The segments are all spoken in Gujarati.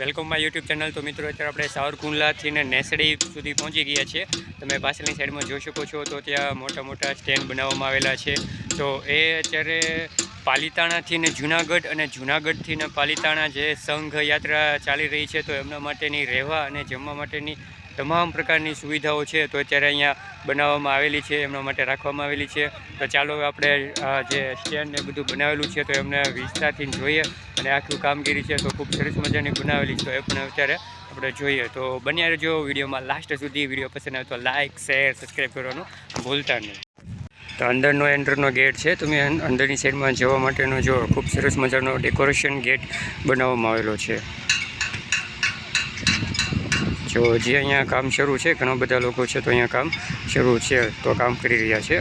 Welcome my YouTube channel. તો મિત્રો અત્યારે આપણે સાવરકુંડલાથી ને નેસડી સુધી પહોંચી ગયા છીએ। તમે પાછળની સાઈડમાં જોઈ શકો છો તો ત્યાં મોટા મોટા સ્ટેન્ડ બનાવવામાં આવેલા છે। તો એ અત્યારે પાલીતાણાથી ને જૂનાગઢ અને જૂનાગઢથી ને પાલીતાણા જે સંઘ યાત્રા ચાલી રહી છે, તો એમના માટેની રહેવા અને જમવા માટેની તમામ પ્રકારની સુવિધાઓ છે તો અત્યારે અહીંયા બનાવવામાં આવેલી છે, એમના માટે રાખવામાં આવેલી છે। તો ચાલો આપણે જે સ્ટેન્ડ ને બધું બનાવેલું છે તો એમને વિસ્તારથી જોઈએ અને આખું કામગીરી છે તો ખૂબ સરસ મજાની બનાવેલી છે, તો એ પણ અત્યારે આપણે જોઈએ। તો બન્યા રહેજો વિડીયોમાં લાસ્ટ સુધી। વિડીયો પસંદ આવે તો લાઇક શેર સબસ્ક્રાઈબ કરવાનું ભૂલતા નહીં। તો અંદરનો એન્ટ્રનો ગેટ છે, તમે અંદરની સાઈડમાં જવા માટેનો જો ખૂબ સરસ મજાનો ડેકોરેશન ગેટ બનાવવામાં આવેલો છે। જો જે અહીંયા કામ શરૂ છે, ઘણા બધા લોકો છે તો અહીંયા કામ શરૂ છે, તો કામ કરી રહ્યા છે।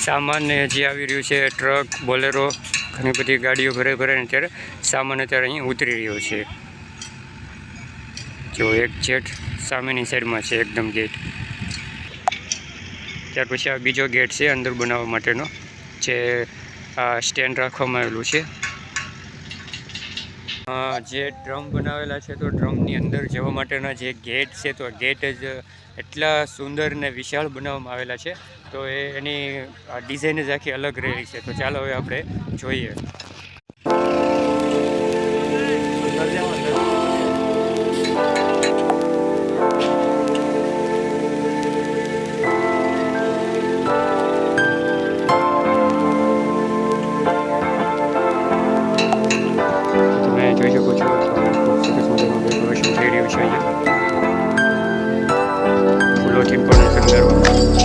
સામાન જે આવી રહ્યું છે, ટ્રક બોલેરો ઘણી બધી ગાડીઓ ભરાઈને અત્યારે સામાન અત્યારે અહીં ઉતરી રહ્યો છે। જો એક જેટ સામેની સાઈડમાં છે એકદમ ગેટ। ત્યાર પછી આ બીજો ગેટ છે અંદર બનાવવા માટેનો, જે સ્ટેન્ડ રાખવામાં આવેલું છે। જે ડ્રમ બનાવેલા છે તો ડ્રમની અંદર જવા માટેના જે ગેટ છે તો ગેટ જ એટલા સુંદર ને વિશાળ બનાવવામાં આવેલા છે, તો એની ડિઝાઇન જ આખી અલગ રહેલી છે। તો ચાલો હવે આપણે જોઈએ। જોઈ શકો છો ડેકોરેશન થઈ રહ્યું છે, અહીંયા ફૂલોથી પણ શણગારવામાં આવ્યું છે।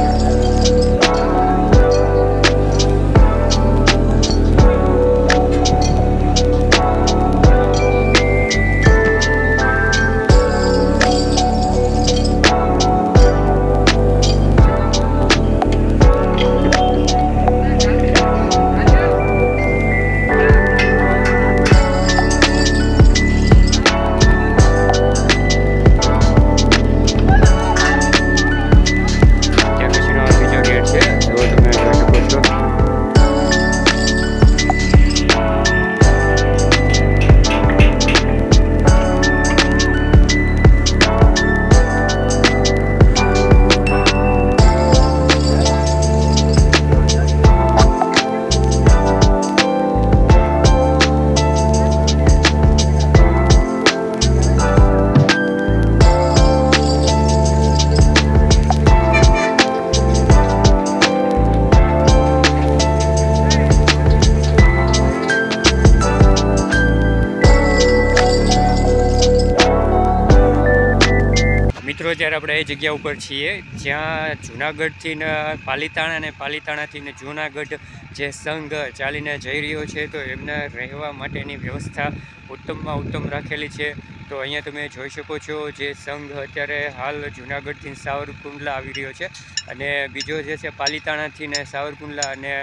મિત્રો અત્યારે આપણે એ જગ્યા ઉપર છીએ જ્યાં જૂનાગઢથી ને પાલીતાણા અને પાલીતાણાથી ને જૂનાગઢ જે સંઘ ચાલીને જઈ રહ્યો છે, તો એમના રહેવા માટેની વ્યવસ્થા ઉત્તમમાં ઉત્તમ રાખેલી છે। તો અહીંયા તમે જોઈ શકો છો જે સંઘ અત્યારે હાલ જૂનાગઢથી સાવરકુંડલા આવી રહ્યો છે, અને બીજો જે છે પાલીતાણાથી ને સાવરકુંડલા અને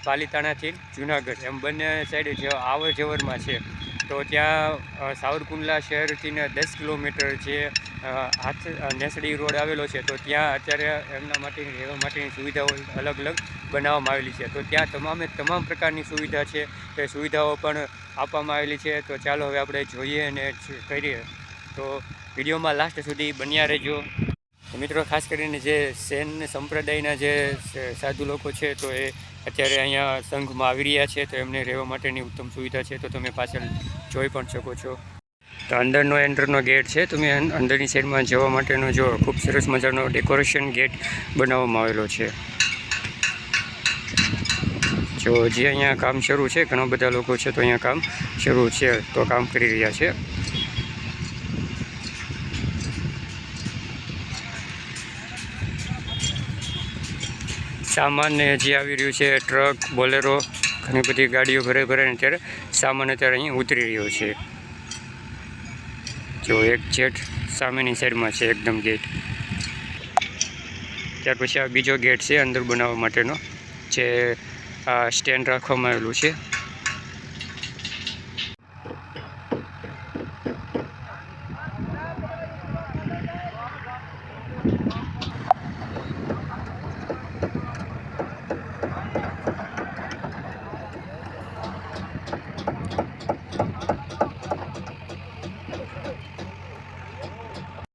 પાલીતાણાથી જૂનાગઢ એમ બંને સાઈડ જે આવર જવરમાં છે। તો ત્યાં સાવરકુંડલા શહેરથી ને 10 કિલોમીટર જે નેસડી રોડ આવેલો છે, તો ત્યાં અત્યારે એમના માટેની રહેવા માટેની સુવિધાઓ અલગ અલગ બનાવવામાં આવેલી છે। તો ત્યાં તમામ પ્રકારની સુવિધા છે, તે સુવિધાઓ પણ આપવામાં આવેલી છે। તો ચાલો હવે આપણે જોઈએ અને કરીએ। તો વિડીયોમાં લાસ્ટ સુધી બન્યા રહેજો। તો મિત્રો ખાસ કરીને જે સેન સંપ્રદાયના જે સાધુ લોકો છે તો એ અત્યારે અહીંયા સંઘમાં આવી રહ્યા છે, તો એમને રહેવા માટેની ઉત્તમ સુવિધા છે, તો તમે પાછળ જોઈ પણ શકો છો। તો અંદરનો એન્ટ્રનો ગેટ છે, તમે અંદરની સાઈડમાં જવા માટેનો જો ખૂબ સરસ મજાનો ડેકોરેશન ગેટ બનાવવામાં આવેલો છે। જો જે અહીંયા કામ શરૂ છે, ઘણા બધા લોકો છે તો અહીંયા કામ શરૂ છે, તો કામ કરી રહ્યા છે। સામાન જે આવી રહ્યું છે, ટ્રક બોલેરો ઘણી બધી ગાડીઓ ભરાઈને અત્યારે સામાન અત્યારે અહીં ઉતરી રહ્યો છે। જો એક જેટ સામેની સાઈડમાં છે એકદમ ગેટ। ત્યાર પછી આ બીજો ગેટ છે અંદર બનાવવા માટેનો, જે સ્ટેન્ડ રાખવામાં આવેલું છે।